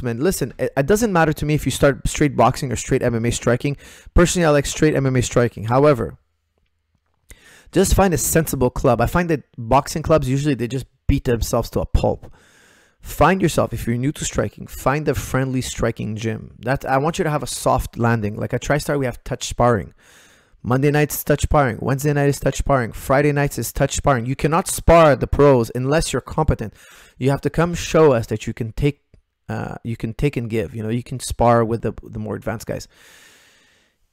man. Listen, it doesn't matter to me if you start straight boxing or straight MMA striking. Personally, I like straight MMA striking. However, just find a sensible club. I find that boxing clubs, usually they just beat themselves to a pulp. Find yourself, if you're new to striking, find a friendly striking gym. I want you to have a soft landing. Like at Tristar, we have touch sparring. Monday nights touch sparring. Wednesday night is touch sparring. Friday nights is touch sparring. You cannot spar the pros unless you're competent. You have to come show us that you can take and give. You know, you can spar with the more advanced guys.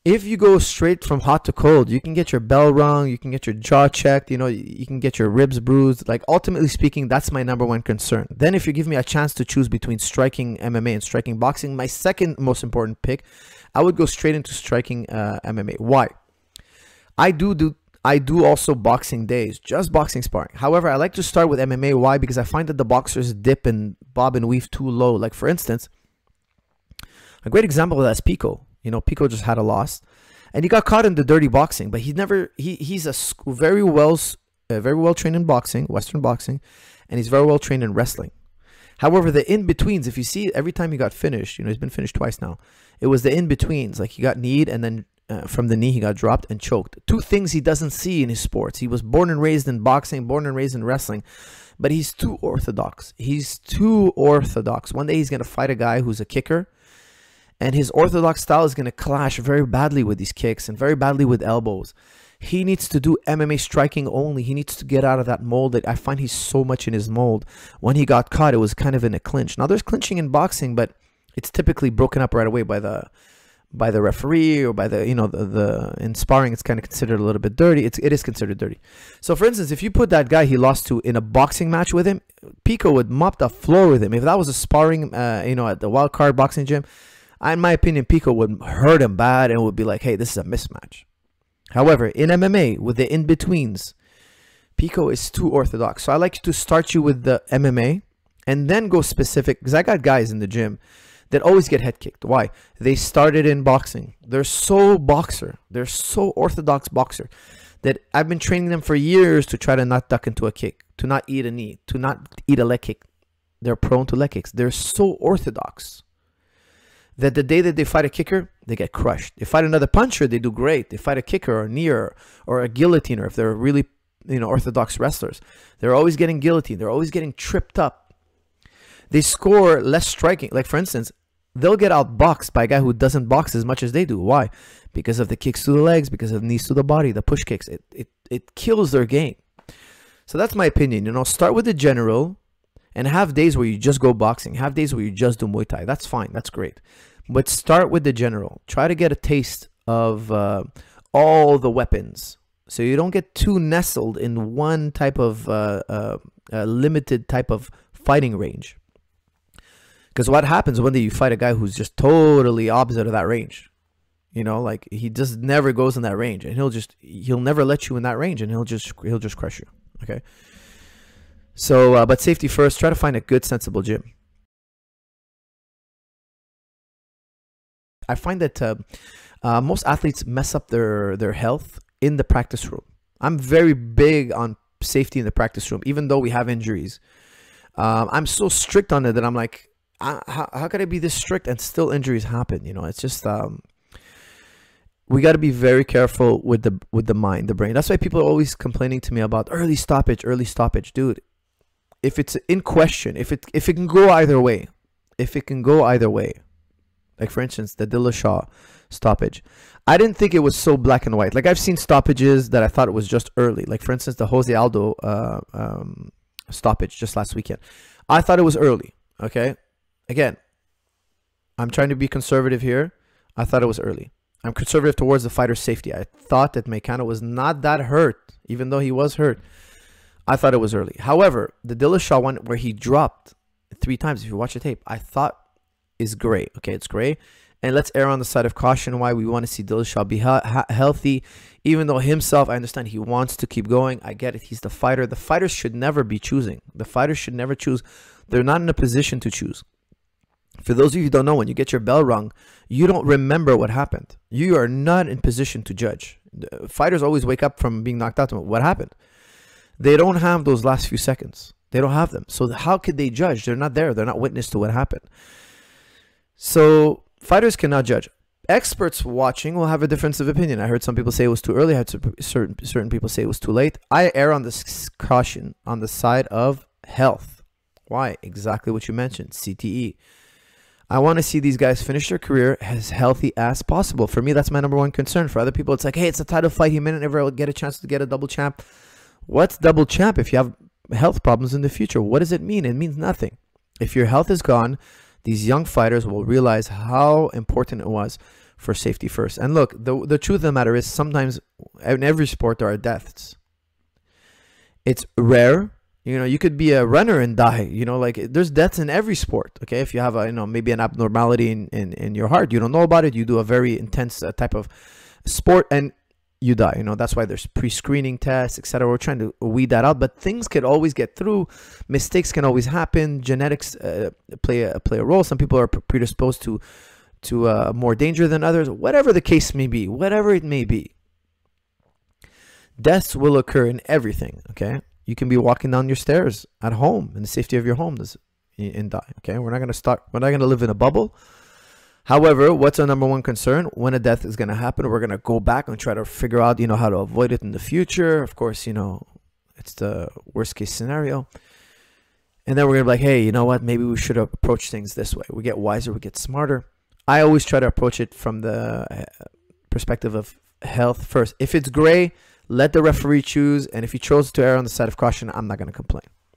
If you go straight from hot to cold, you can get your bell rung, you can get your jaw checked, you know, you can get your ribs bruised. Like, ultimately speaking, that's my #1 concern. Then if you give me a chance to choose between striking MMA and striking boxing, my second most important pick, I would go straight into striking MMA. Why? I do also boxing days, just boxing sparring. However, I like to start with MMA. Why? Because I find that the boxers dip and bob and weave too low. Like, for instance, a great example of that is Pico. You know, Pico just had a loss, and he got caught in the dirty boxing. But he's very well trained in boxing, Western boxing, and he's very well trained in wrestling. However, the in-betweens, if you see, every time he got finished, you know, he's been finished twice now. It was the in-betweens, like he got kneed, and then from the knee he got dropped and choked. Two things he doesn't see in his sports. He was born and raised in boxing, born and raised in wrestling, but he's too orthodox. He's too orthodox. One day he's gonna fight a guy who's a kicker, and his orthodox style is going to clash very badly with these kicks and very badly with elbows. He needs to do MMA striking only. He needs to get out of that mold. That I find he's so much in his mold. When he got caught, it was kind of in a clinch. Now, there's clinching in boxing, but it's typically broken up right away by the referee, or by the, you know, in sparring, it's kind of considered a little bit dirty. It is considered dirty. So, for instance, if you put that guy he lost to in a boxing match with him, Pico would mop the floor with him. If that was a sparring, you know, at the wild card boxing gym, in my opinion, Pico would hurt him bad and would be like, hey, this is a mismatch. However, in MMA, with the in-betweens, Pico is too orthodox. So I like to start you with the MMA and then go specific, because I got guys in the gym that always get head kicked. Why? They started in boxing. They're so boxer. They're so orthodox boxer that I've been training them for years to try to not duck into a kick, to not eat a knee, to not eat a leg kick. They're prone to leg kicks. They're so orthodox that the day that they fight a kicker, they get crushed. They fight another puncher, they do great. They fight a kicker or a knee or a guillotiner, if they're really, you know, orthodox wrestlers, they're always getting guillotined. They're always getting tripped up. They score less striking. Like, for instance, they'll get outboxed by a guy who doesn't box as much as they do. Why? Because of the kicks to the legs, because of knees to the body, the push kicks. It kills their game. So that's my opinion. You know, start with the general, and have days where you just go boxing. Have days where you just do Muay Thai. That's fine. That's great. But start with the general. Try to get a taste of all the weapons, so you don't get too nestled in one type of limited type of fighting range. Because what happens one day you fight a guy who's just totally opposite of that range. You know, like, he just never goes in that range, and he'll never let you in that range, and he'll just crush you. Okay. So, but safety first. Try to find a good, sensible gym. I find that most athletes mess up their health in the practice room. I'm very big on safety in the practice room, even though we have injuries. I'm so strict on it that I'm like, how could I be this strict and still injuries happen? You know, it's just we got to be very careful with the mind, the brain. That's why people are always complaining to me about early stoppage, dude. If it's in question, if it can go either way, like, for instance, the Dillashaw stoppage, I didn't think it was so black and white. Like, I've seen stoppages that I thought it was just early. Like, for instance, the Jose Aldo stoppage just last weekend. I thought it was early. Okay, again, I'm trying to be conservative here. I thought it was early. I'm conservative towards the fighter's safety. I thought that Meccano was not that hurt, even though he was hurt. I thought it was early. However, the Dillashaw one where he dropped 3 times, if you watch the tape, I thought is great. Okay, it's great. And let's err on the side of caution why we want to see Dillashaw be healthy. Even though himself, I understand he wants to keep going. I get it. He's the fighter. The fighters should never be choosing. The fighters should never choose. They're not in a position to choose. For those of you who don't know, when you get your bell rung, you don't remember what happened. You are not in position to judge. The fighters always wake up from being knocked out. What happened? They don't have those last few seconds. They don't have them. So how could they judge? They're not there. They're not witness to what happened. So fighters cannot judge. Experts watching will have a difference of opinion. I heard some people say it was too early. I heard certain people say it was too late. I err on this caution on the side of health. Why? Exactly what you mentioned, CTE. I want to see these guys finish their career as healthy as possible. For me, that's my number one concern. For other people, it's like, hey, it's a title fight. He may never get a chance to get a double champ. What's double champ if you have health problems in the future? What does it mean? It means nothing. If your health is gone, these young fighters will realize how important it was for safety first. And look, the truth of the matter is sometimes in every sport there are deaths. It's rare. You know, you could be a runner and die. You know, like there's deaths in every sport. Okay, if you have a, maybe an abnormality in your heart, you don't know about it. You do a very intense type of sport and you die. You know, that's why there's pre-screening tests, etc. We're trying to weed that out, but things could always get through. Mistakes can always happen. Genetics play a role. Some people are predisposed to more danger than others. Whatever the case may be, whatever it may be, deaths will occur in everything. Okay. You can be walking down your stairs at home in the safety of your home and die. Okay, we're not going to live in a bubble. However, what's our number one concern? When a death is going to happen, we're going to go back and try to figure out, how to avoid it in the future. Of course, it's the worst case scenario. And then we're going to be like, hey, you know what? Maybe we should approach things this way. We get wiser, we get smarter. I always try to approach it from the perspective of health first. If it's gray, let the referee choose, and if he chose to err on the side of caution, I'm not going to complain.